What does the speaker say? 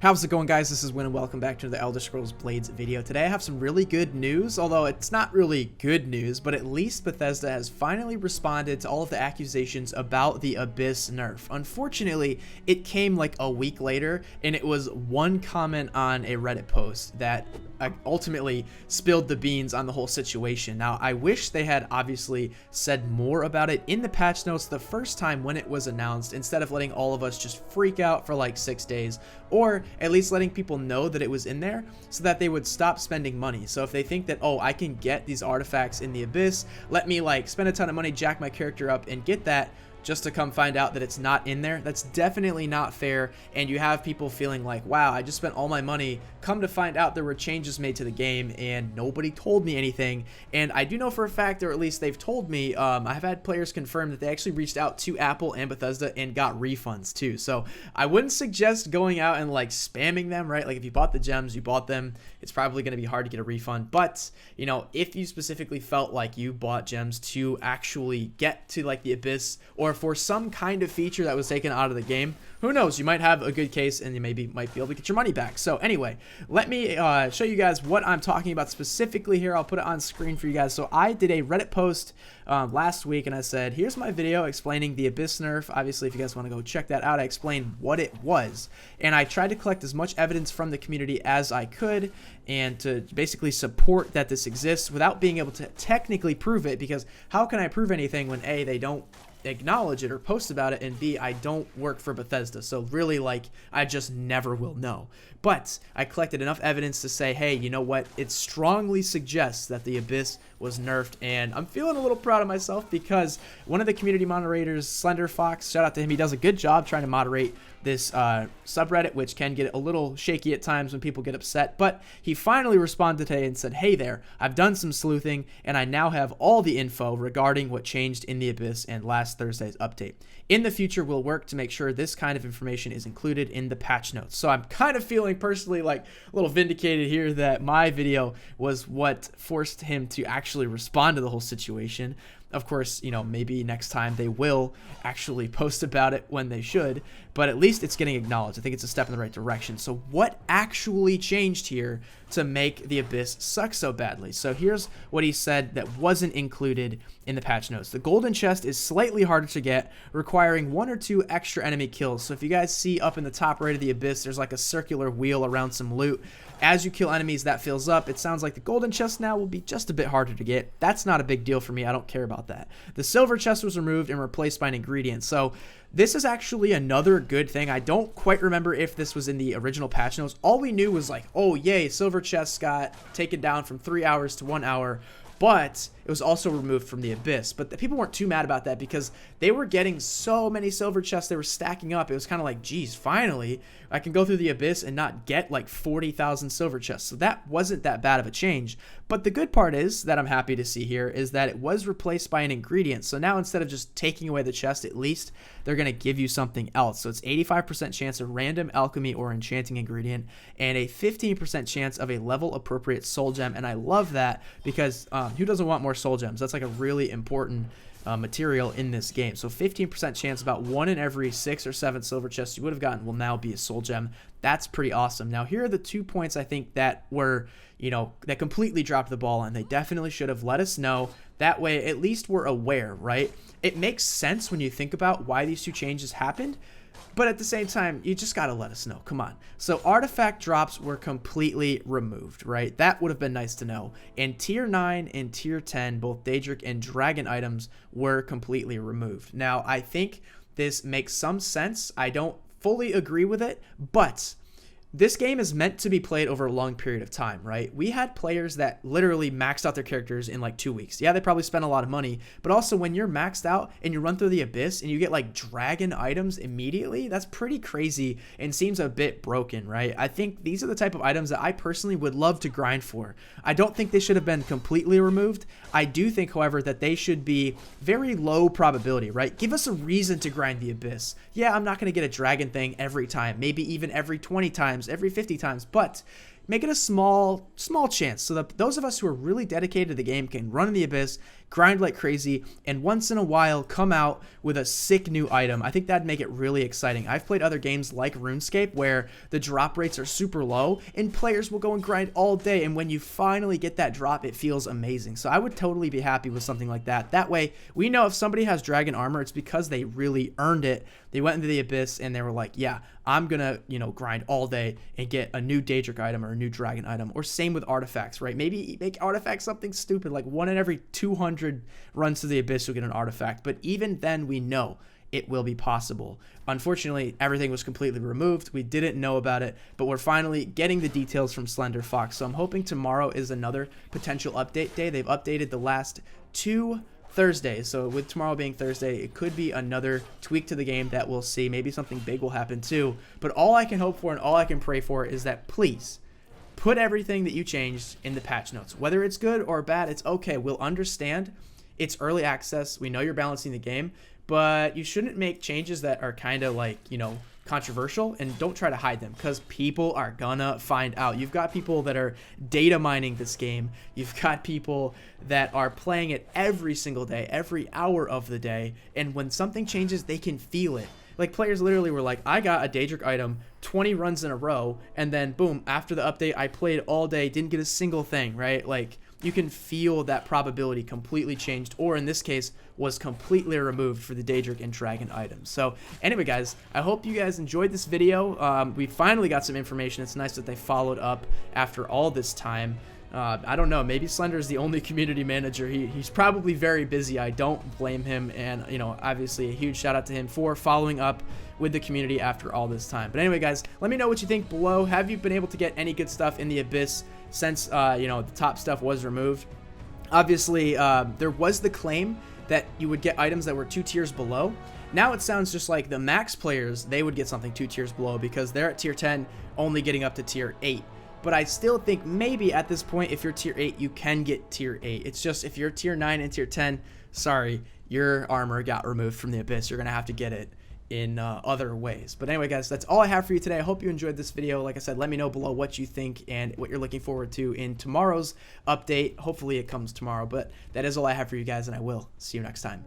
How's it going, guys? This is Win and welcome back to the Elder Scrolls Blades video. Today I have some really good news, although it's not really good news, but at least Bethesda has finally responded to all of the accusations about the Abyss nerf. Unfortunately, it came like a week later, and it was one comment on a Reddit post that ultimately spilled the beans on the whole situation. Now, I wish they had obviously said more about it in the patch notes the first time when it was announced, instead of letting all of us just freak out for like 6 days, or at least letting people know that it was in there so that they would stop spending money. So if they think that, oh, I can get these artifacts in the Abyss, let me like spend a ton of money, jack my character up and get that, just to come find out that it's not in there. That's definitely not fair, and you have people feeling like, wow, I just spent all my money, come to find out there were changes made to the game and nobody told me anything. And I do know for a fact, or at least they've told me, I have had players confirm that they actually reached out to Apple and Bethesda and got refunds too. So I wouldn't suggest going out and like spamming them, right? Like if you bought the gems, you bought them, it's probably going to be hard to get a refund. But you know, if you specifically felt like you bought gems to actually get to like the Abyss, or for some kind of feature that was taken out of the game, who knows, you might have a good case and you might be able to get your money back. So anyway, let me show you guys what I'm talking about specifically here. I'll put it on screen for you guys. So I did a Reddit post last week, and I said, here's my video explaining the Abyss nerf. Obviously, if you guys want to go check that out, I explained what it was, and I tried to collect as much evidence from the community as I could, and to basically support that this exists without being able to technically prove it, because how can I prove anything when A, they don't acknowledge it or post about it, and B, I don't work for Bethesda, so really, like, I just never will know. But I collected enough evidence to say, hey, you know what, it strongly suggests that the Abyss was nerfed, and I'm feeling a little proud of myself because one of the community moderators, Slender Fox, shout out to him, he does a good job trying to moderate this subreddit, which can get a little shaky at times when people get upset, but he finally responded today and said, hey there, I've done some sleuthing and I now have all the info regarding what changed in the Abyss and last Thursday's update. In the future, we'll work to make sure this kind of information is included in the patch notes. So I'm kind of feeling personally like a little vindicated here that my video was what forced him to actually respond to the whole situation. Of course, you know, maybe next time they will actually post about it when they should, but at least it's getting acknowledged. I think it's a step in the right direction. So what actually changed here to make the Abyss suck so badly? So here's what he said that wasn't included in the patch notes. The golden chest is slightly harder to get, requiring 1 or 2 extra enemy kills. So if you guys see up in the top right of the Abyss, there's like a circular wheel around some loot. As you kill enemies, that fills up. It sounds like the golden chest now will be just a bit harder to get. That's not a big deal for me. I don't care about that. The silver chest was removed and replaced by an ingredient. So this is actually another good thing. I don't quite remember if this was in the original patch notes. All we knew was like, oh yay, silver chests got taken down from 3 hours to 1 hour. But it was also removed from the Abyss. But the people weren't too mad about that because they were getting so many silver chests, they were stacking up. It was kind of like, geez, finally, I can go through the Abyss and not get like 40,000 silver chests. So that wasn't that bad of a change. But the good part is that I'm happy to see here is that it was replaced by an ingredient. So now instead of just taking away the chest, at least they're going to give you something else. So it's 85% chance of random alchemy or enchanting ingredient and a 15% chance of a level appropriate soul gem. And I love that because who doesn't want more soul gems? That's like a really important material in this game. So 15% chance, about 1 in every 6 or 7 silver chests you would have gotten will now be a soul gem. That's pretty awesome. Now here are the 2 points I think that were, you know, that completely dropped the ball, and they definitely should have let us know. That way at least we're aware, right? It makes sense when you think about why these 2 changes happened, but at the same time, you just got to let us know. Come on. So artifact drops were completely removed, right? That would have been nice to know. And tier 9 and tier 10, both Daedric and Dragon items were completely removed. Now, I think this makes some sense. I don't fully agree with it, but this game is meant to be played over a long period of time, right? We had players that literally maxed out their characters in like 2 weeks. Yeah, they probably spent a lot of money, but also when you're maxed out and you run through the Abyss and you get like dragon items immediately, that's pretty crazy and seems a bit broken, right? I think these are the type of items that I personally would love to grind for. I don't think they should have been completely removed. I do think, however, that they should be very low probability, right? Give us a reason to grind the Abyss. Yeah, I'm not going to get a dragon thing every time, maybe even every 20 times, every 50 times, but make it a small chance so that those of us who are really dedicated to the game can run in the Abyss, grind like crazy, and once in a while come out with a sick new item. I think that'd make it really exciting. I've played other games like RuneScape where the drop rates are super low and players will go and grind all day, and when you finally get that drop, it feels amazing. So I would totally be happy with something like that. That way we know if somebody has dragon armor, it's because they really earned it. They went into the abyss and they were like, yeah, I'm gonna, grind all day and get a new Daedric item or a new dragon item. Or same with artifacts, right? Maybe make artifacts something stupid, like 1 in every 200 runs to the abyss you'll get an artifact. But even then we know it will be possible. Unfortunately, everything was completely removed. We didn't know about it, but we're finally getting the details from Slender Fox. So I'm hoping tomorrow is another potential update day. They've updated the last 2 Thursdays, so with tomorrow being Thursday, it could be another tweak to the game that we'll see. Maybe something big will happen too. But all I can hope for and all I can pray for is that please put everything that you changed in the patch notes. Whether it's good or bad, it's okay. We'll understand. It's early access. We know you're balancing the game, but you shouldn't make changes that are kind of like, controversial, and don't try to hide them because people are gonna find out. You've got people that are data mining this game. You've got people that are playing it every single day, every hour of the day, and when something changes, they can feel it. Like, players literally were like, I got a Daedric item 20 runs in a row, and then boom, after the update, I played all day, didn't get a single thing, right? Like, you can feel that probability completely changed, or in this case, was completely removed for the Daedric and Dragon items. So anyway, guys, I hope you guys enjoyed this video. We finally got some information. It's nice that they followed up after all this time. I don't know, maybe Slender is the only community manager. He's probably very busy. I don't blame him, and obviously a huge shout out to him for following up with the community after all this time. But anyway, guys, let me know what you think below. Have you been able to get any good stuff in the Abyss since the top stuff was removed? Obviously, there was the claim that you would get items that were 2 tiers below. Now it sounds just like the max players, they would get something 2 tiers below because they're at tier 10, only getting up to tier 8. But I still think maybe at this point, if you're tier 8, you can get tier 8. It's just if you're tier 9 and tier 10, sorry, your armor got removed from the Abyss. You're going to have to get it in other ways. But anyway, guys, that's all I have for you today. I hope you enjoyed this video. Like I said, let me know below what you think and what you're looking forward to in tomorrow's update. Hopefully it comes tomorrow, but that is all I have for you guys, and I will see you next time.